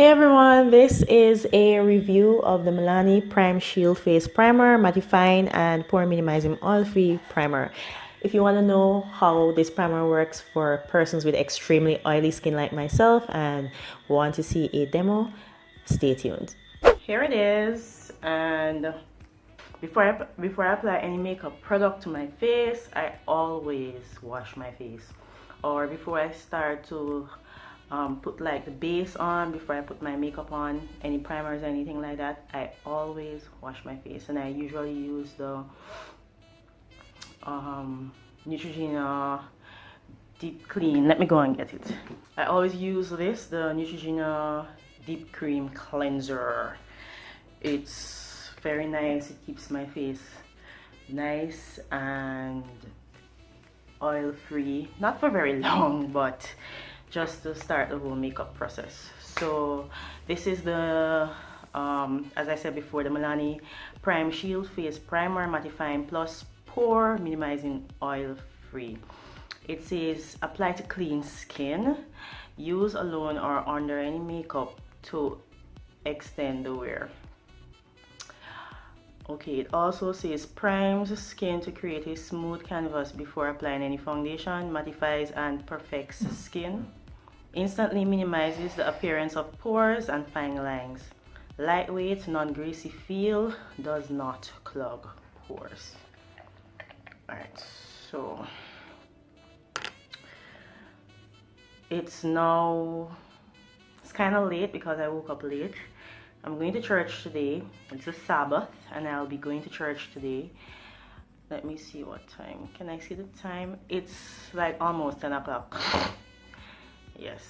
Hey everyone, this is a review of the Milani Prime Shield Face Primer, Mattifying and Pore-Minimizing Oil-Free Primer. If you want to know how this primer works for persons with extremely oily skin like myself and want to see a demo, stay tuned. Here it is, and before I apply any makeup product to my face, I always wash my face. Or before I start to put like the base on, before I put my makeup on, any primers, anything like that, I always wash my face. And I usually use the Neutrogena Deep Clean. Let me go and get it. I always use this, the Neutrogena Deep Cream Cleanser. It's very nice. It keeps my face nice and oil free, not for very long, but just to start the whole makeup process. So this is the as I said before, the Milani Prime Shield Face Primer, Mattifying Plus Pore Minimizing Oil Free. It says apply to clean skin, use alone or under any makeup to extend the wear. Okay, it also says primes skin to create a smooth canvas before applying any foundation, mattifies and perfects skin, instantly minimizes the appearance of pores and fine lines, lightweight, non-greasy feel, does not clog pores. Alright, so it's kind of late because I woke up late. I'm going to church today. It's a Sabbath and I'll be going to church today. Let me see what time. Can I see the time? It's like almost 10 o'clock. Yes.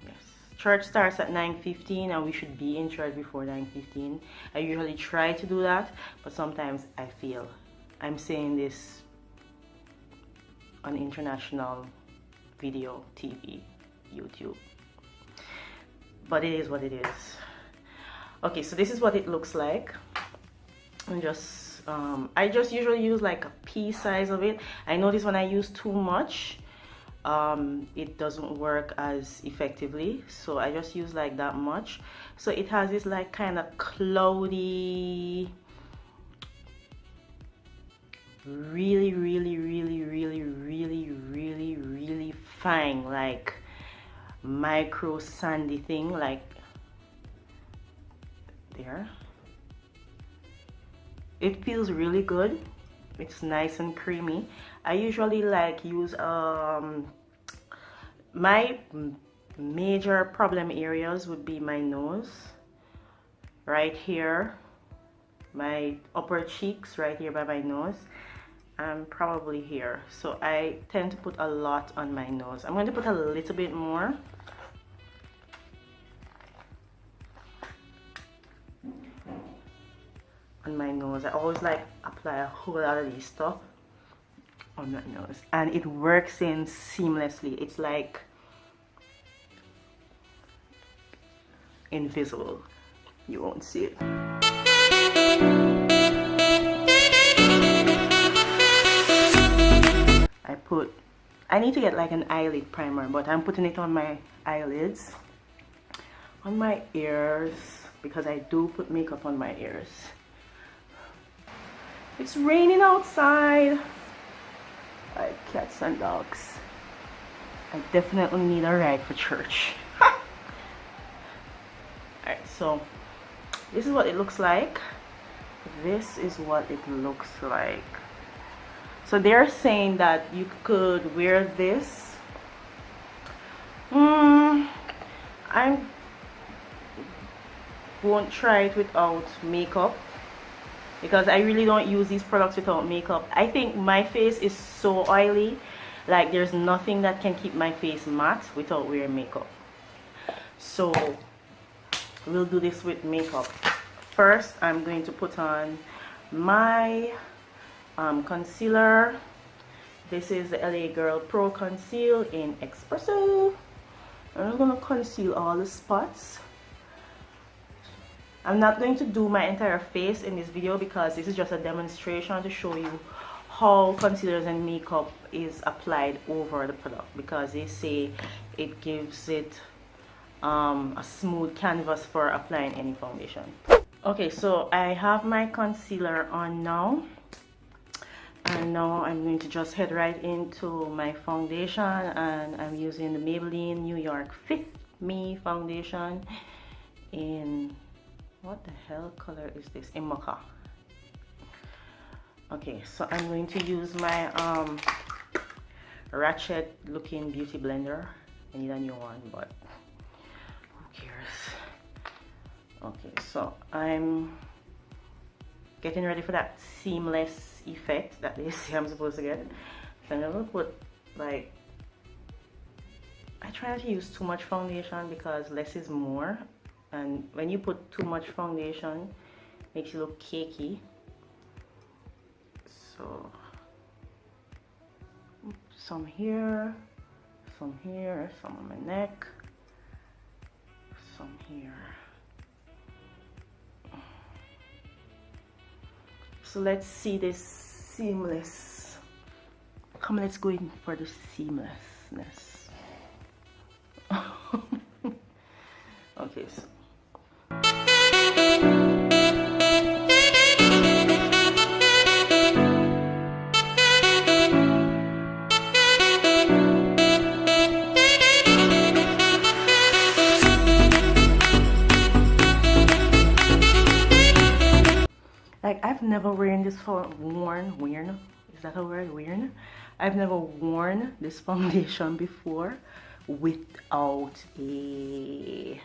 Yes. Church starts at 9:15 and we should be in church before 9:15. I usually try to do that, but sometimes I fail. I'm saying this on international video, TV, YouTube. But it is what it is. Okay, so this is what it looks like. And just I just usually use like a pea size of it. I notice when I use too much, it doesn't work as effectively, so I just use like that much. So it has this like kind of cloudy, really fine, like micro sandy thing, like there. It feels really good. It's nice and creamy. I usually like use my major problem areas would be my nose right here, my upper cheeks right here by my nose, and probably here. So I tend to put a lot on my nose. I'm going to put a little bit more. On my nose. I always like apply a whole lot of this stuff on my nose, and it works in seamlessly. It's like invisible. You won't see it. I need to get like an eyelid primer, but I'm putting it on my eyelids, on my ears, because I do put makeup on my ears. It's raining outside. Like cats and dogs. I definitely need a ride for church. Alright, so this is what it looks like. This is what it looks like. So they're saying that you could wear this. I won't try it without makeup, because I really don't use these products without makeup. I think my face is so oily, like there's nothing that can keep my face matte without wearing makeup. So we'll do this with makeup. First, I'm going to put on my concealer. This is the LA Girl Pro Conceal in Espresso. I'm going to conceal all the spots. I'm not going to do my entire face in this video because this is just a demonstration to show you how concealers and makeup is applied over the product, because they say it gives it a smooth canvas for applying any foundation. Okay, so I have my concealer on now, and now I'm going to just head right into my foundation, and I'm using the Maybelline New York Fit Me foundation in, what the hell color is this, in mocha. Okay, so I'm going to use my ratchet looking beauty blender. I need a new one, but who cares. Okay, so I'm getting ready for that seamless effect that they say I'm supposed to get. So I'm gonna put, like, I try not to use too much foundation because less is more, and when you put too much foundation, it makes you look cakey. So some here, some here, some on my neck, some here. So let's see this seamless. Come, let's go in for the seamlessness. Okay, so like, I've never worn this worn, is that a word, worn? I've never worn this foundation before without a,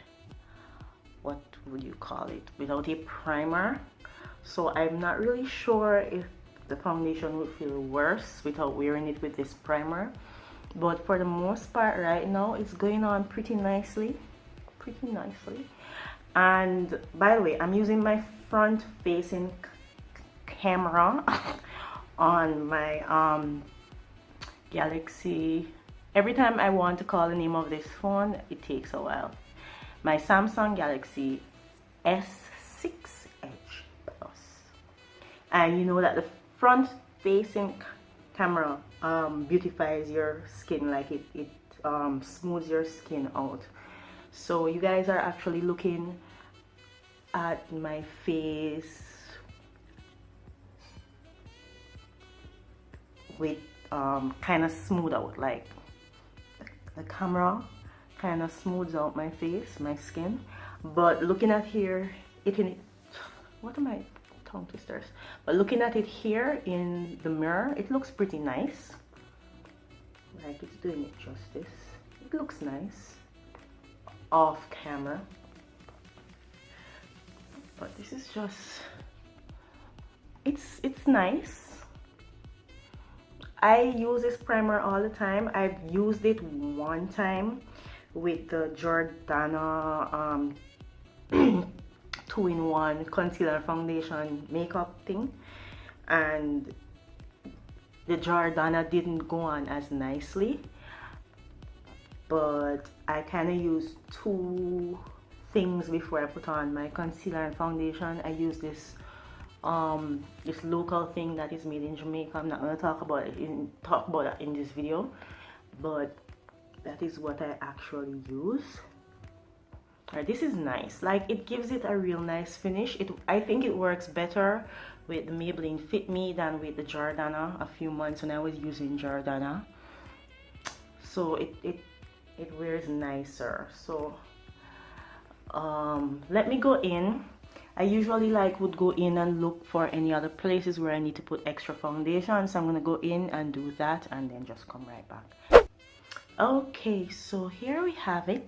what would you call it, without a primer. So I'm not really sure if the foundation would feel worse without wearing it with this primer, but for the most part right now it's going on pretty nicely. And by the way, I'm using my front facing camera on my Galaxy. Every time I want to call the name of this phone, it takes a while. My Samsung Galaxy S6 Edge Plus. And you know that the front facing camera beautifies your skin, like it smooths your skin out. So you guys are actually looking at my face with kind of smooth out, like the camera kind of smooths out my face, my skin. But looking at here, it can, what am I, tongue twisters, but looking at it here in the mirror, it looks pretty nice. Like, it's doing it justice. It looks nice off camera, but this is just, it's nice. I use this primer all the time. I've used it one time with the Jordana 2-in-1 concealer foundation makeup thing, and the Jordana didn't go on as nicely, but I kind of use two things before I put on my concealer and foundation. I use this this local thing that is made in Jamaica. I'm not going to talk about that in this video, but that is what I actually use. Alright, this is nice. Like, it gives it a real nice finish. I think it works better with the Maybelline Fit Me than with the Jordana a few months when I was using Jordana. So it wears nicer. So let me go in. I usually would go in and look for any other places where I need to put extra foundation, so I'm gonna go in and do that and then just come right back. Okay, so here we have it.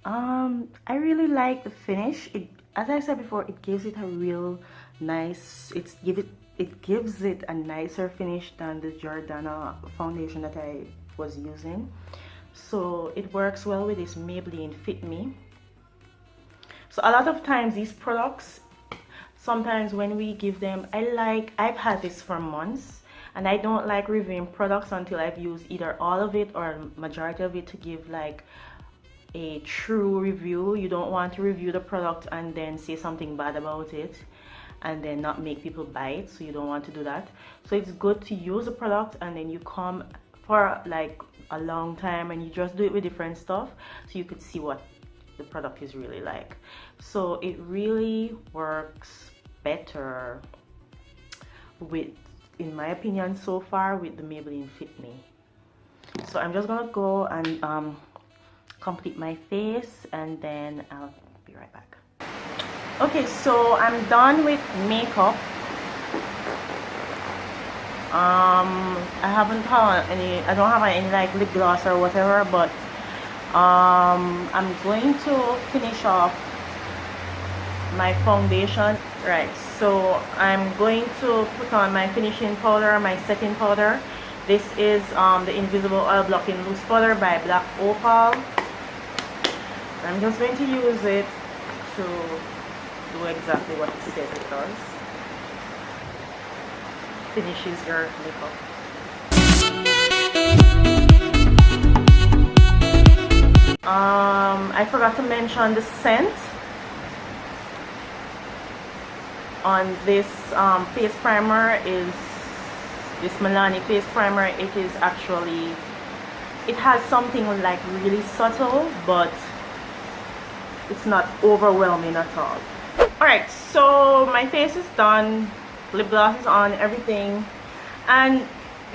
I really like the finish. As I said before, it gives it a real nice, it gives it a nicer finish than the Jordana foundation that I was using. So it works well with this Maybelline Fit Me. So a lot of times these products, sometimes when we give them, I've had this for months, and I don't like reviewing products until I've used either all of it or majority of it to give like a true review. You don't want to review the product and then say something bad about it and then not make people buy it, so you don't want to do that. So it's good to use a product and then you come for like a long time, and you just do it with different stuff so you could see what the product is really like. So it really works better with, in my opinion so far, with the Maybelline Fit Me. So I'm just gonna go and complete my face, and then I'll be right back. Okay, so I'm done with makeup. I haven't had any, I don't have any like lip gloss or whatever, but I'm going to finish off my foundation. Right, so I'm going to put on my finishing powder, my setting powder. This is the Invisible Oil Blocking Loose Powder by Black Opal. I'm just going to use it to do exactly what it says it does. Finishes your makeup. I forgot to mention the scent on this face primer is this Milani face primer. It is actually, it has something like really subtle, but it's not overwhelming at all. Alright, so my face is done, lip gloss is on, everything. And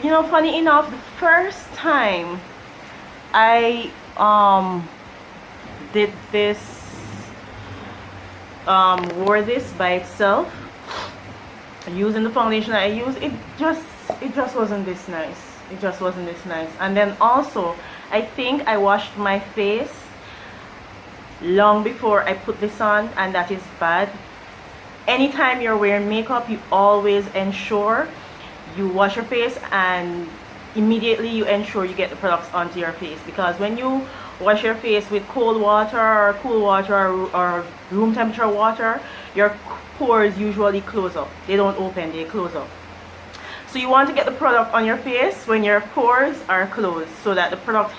you know, funny enough, the first time I did this, wore this by itself using the foundation that I use, it just wasn't this nice. It just wasn't this nice. And then also, I think I washed my face long before I put this on, and that is bad. Anytime you're wearing makeup, you always ensure you wash your face and immediately you ensure you get the products onto your face, because when you wash your face with cold water or cool water or room temperature water, your pores usually close up. They don't open, they close up. So you want to get the product on your face when your pores are closed, so that the product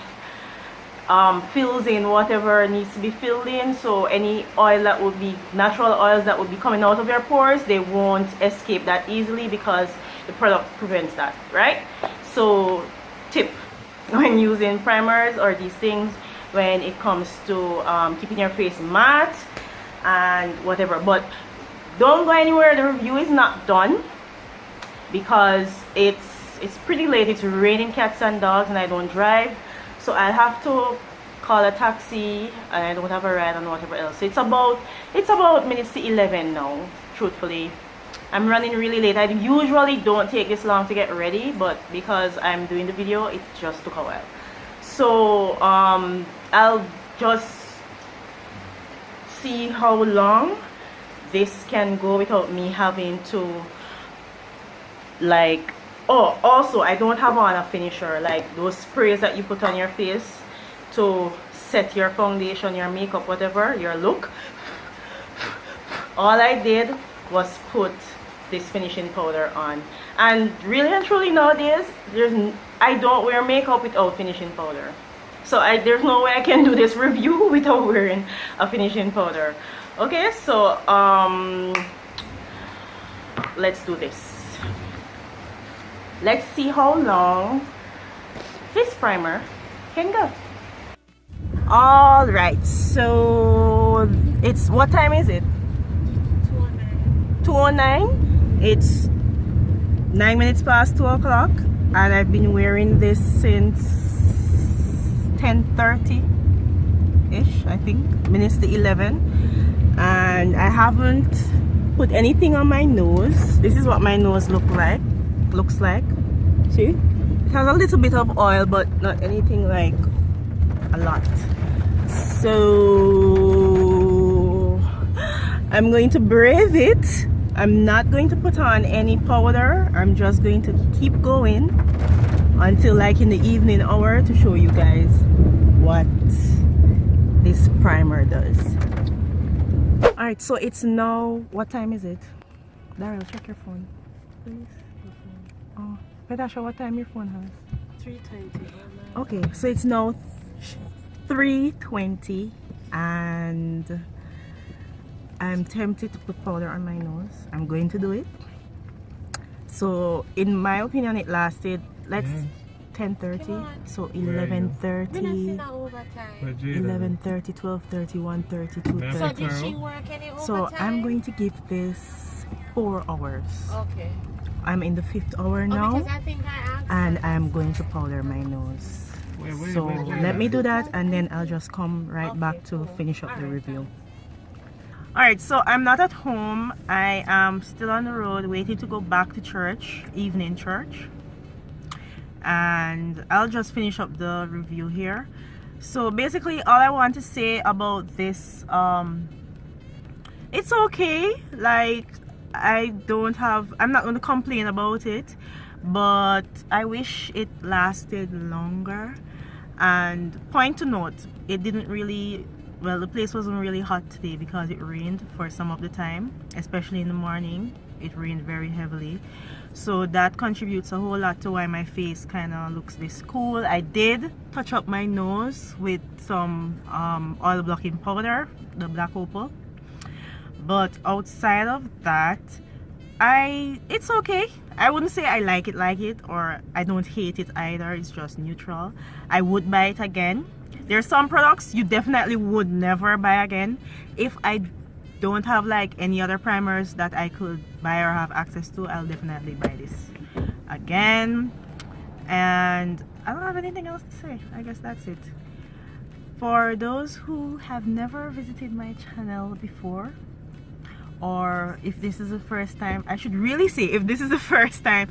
fills in whatever needs to be filled in. So any oil that would be natural oils that would be coming out of your pores, they won't escape that easily because the product prevents that, right? So tip when using primers or these things, when it comes to keeping your face matte and whatever. But don't go anywhere, the review is not done, because it's pretty late. It's raining cats and dogs and I don't drive, so I'll have to call a taxi and I don't have a ride and whatever else. So it's about minutes to 11 now, truthfully. I'm running really late. I usually don't take this long to get ready, but because I'm doing the video, it just took a while. So I'll just see how long this can go without me having to, like, oh, also I don't have on a finisher, like those sprays that you put on your face to set your foundation, your makeup, whatever, your look. All I did was put this finishing powder on, and really and truly nowadays I don't wear makeup without finishing powder. So there's no way I can do this review without wearing a finishing powder. Okay, so let's do this. Let's see how long this primer can go. All right, so it's, what time is it? 2:09. It's 9 minutes past 2 o'clock, and I've been wearing this since 10:30 ish, I think, minutes to 11, and I haven't put anything on my nose. This is what my nose looks like. See, it has a little bit of oil, but not anything like a lot. So I'm going to brave it. I'm not going to put on any powder. I'm just going to keep going until like in the evening hour to show you guys what this primer does. All right, so it's now, what time is it? Daryl, check your phone, please. Oh, Pedasha, what time your phone has? 3:20. Okay, so it's now 3:20, and I'm tempted to put powder on my nose. I'm going to do it. So in my opinion, it lasted, let's 10:30, so 11:30, 11:30, 12:30, 1:30, 2:30. So did she work any overtime? So I'm going to give this 4 hours. Okay. I'm in the 5th hour now, because I think I asked and I'm going to powder my nose. So let me do that, and then I'll just come right back to finish up the review. Alright, so I'm not at home. I am still on the road waiting to go back to church, evening church. And I'll just finish up the review here. So basically all I want to say about this, it's okay. Like, I'm not going to complain about it, but I wish it lasted longer. And point to note, it didn't really, well, the place wasn't really hot today because it rained for some of the time, especially in the morning. It rained very heavily, so that contributes a whole lot to why my face kind of looks this cool. I did touch up my nose with some oil blocking powder, the black opal, but outside of that, it's okay. I wouldn't say I like it or I don't hate it either. It's just neutral. I would buy it again. There's some products you definitely would never buy again. If I don't have like any other primers that I could buy or have access to, I'll definitely buy this again. And I don't have anything else to say. I guess that's it. For those who have never visited my channel before, or if this is the first time, I should really say, if this is the first time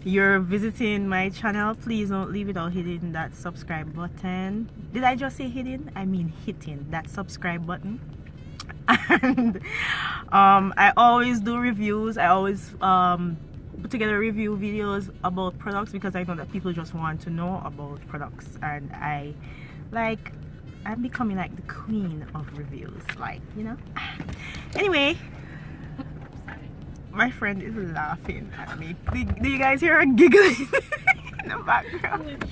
you're visiting my channel, please don't leave without hitting that subscribe button. Did I just say hidden? I mean hitting that subscribe button. And I always do reviews. I always put together review videos about products because I know that people just want to know about products, and I'm becoming like the queen of reviews, like, you know. Anyway, my friend is laughing at me. Do you guys hear her giggling in the background?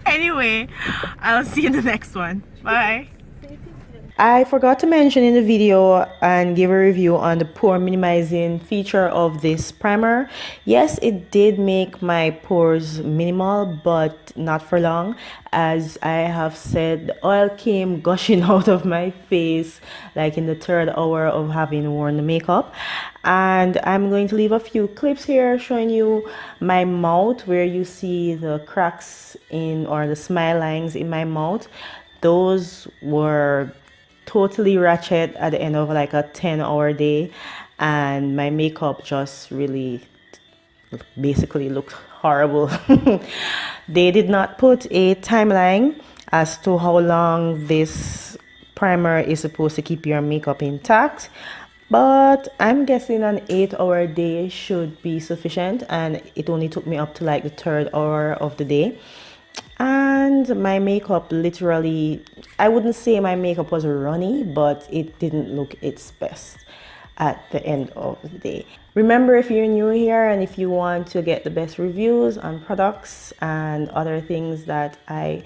Anyway, I'll see you in the next one. Bye. I forgot to mention in the video and give a review on the pore minimizing feature of this primer. Yes, it did make my pores minimal, but not for long. As I have said, the oil came gushing out of my face like in the 3rd hour of having worn the makeup. And I'm going to leave a few clips here showing you my mouth, where you see the cracks in, or the smile lines in my mouth. Those were totally ratchet at the end of like a 10-hour day, and my makeup just really basically looked horrible. They did not put a timeline as to how long this primer is supposed to keep your makeup intact, but I'm guessing an 8-hour day should be sufficient, and it only took me up to like the 3rd hour of the day. And my makeup literally, I wouldn't say my makeup was runny, but it didn't look its best at the end of the day. Remember, if you're new here and if you want to get the best reviews on products and other things that I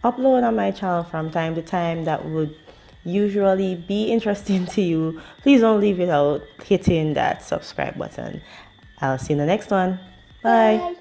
upload on my channel from time to time that would usually be interesting to you, please don't leave without hitting that subscribe button. I'll see you in the next one. Bye.